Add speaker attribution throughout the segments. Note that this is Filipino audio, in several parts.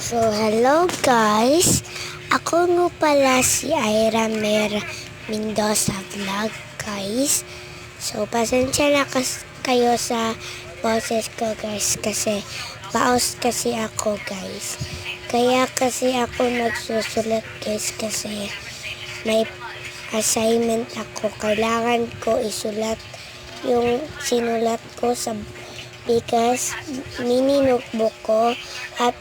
Speaker 1: So, hello guys. Ako nga pala si Ira Mendoza Vlog, guys. So, pasensya na kayo sa boses ko, guys, kasi paus kasi ako, guys. Kaya kasi ako nagsusulat, guys, kasi may assignment ako. Kailangan ko isulat yung sinulat ko sa because mini notebook ko at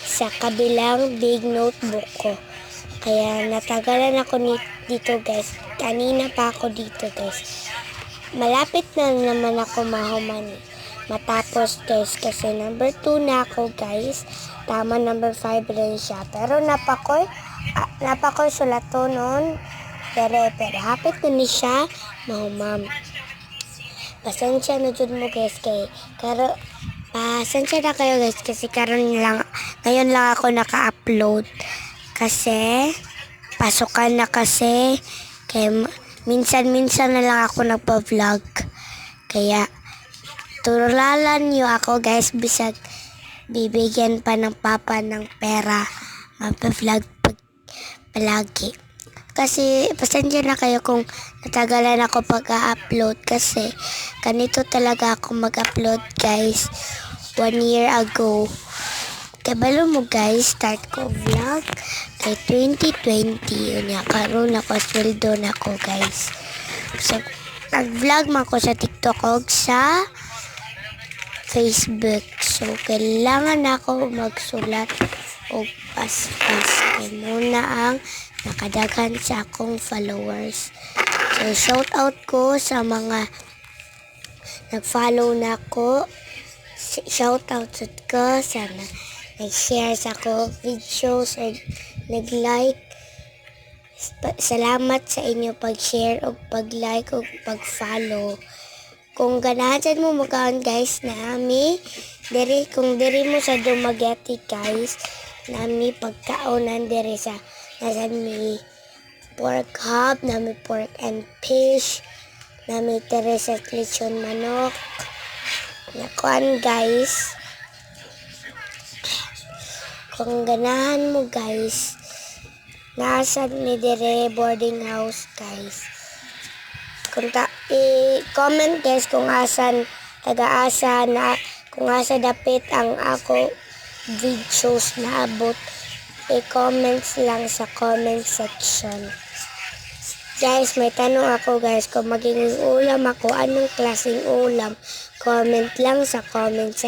Speaker 1: sa kabilang big notebook ko. Kaya natagalan ako dito, guys. Kanina pa ako dito, guys. Malapit na naman ako matapos, guys, kasi number 2 na ako, guys. Tama, number 5 rin siya. Pero napakoy sulat to noon. Pero hapit na ni siya mahumam. Pasensya na dyan mo, guys, pasensya na kayo, guys, kasi ngayon lang ako naka-upload. Kasi pasukan na kasi. Kaya minsan na lang ako nagpa-vlog. Kaya tulalan niyo ako, guys, bisag bibigyan pa ng papa ng pera. Magpa-vlog palagi. Kasi pasensya na kayo kung natagalan ako pag-upload kasi ganito talaga ako mag-upload, guys, 1 year ago. Kabalo mo, guys, start ko vlog kay 2020. Yun nga, karoon ako sweldo na ko, guys. So, nag-vlog man ko sa TikTok o sa Facebook. So, kailangan ako magsulat o paspas. Kaya muna ang nakadaghan sa akong followers. So, shout out ko sa mga nag-follow na ko. Shout out ko sa nag-share sa ako videos o nag-like. Salamat sa inyo pag-share o pag-like o pag-follow. Kung ganahan mo magaan, guys, kung diri mo sa Dumaguete, guys, nami pagkaonan diri sa may pork hub, nami pork and fish, nami Teresa lechon manok. Nakuan, guys. Kung ganahan mo, guys, nasa ni dire boarding house, guys. I-comment, guys, kung kung asa dapit ang ako videos na abot. I-comments lang sa comment section. Guys, may tanong ako, guys, kung magiging ulam ako, anong klaseng ulam? Comment lang sa comment section.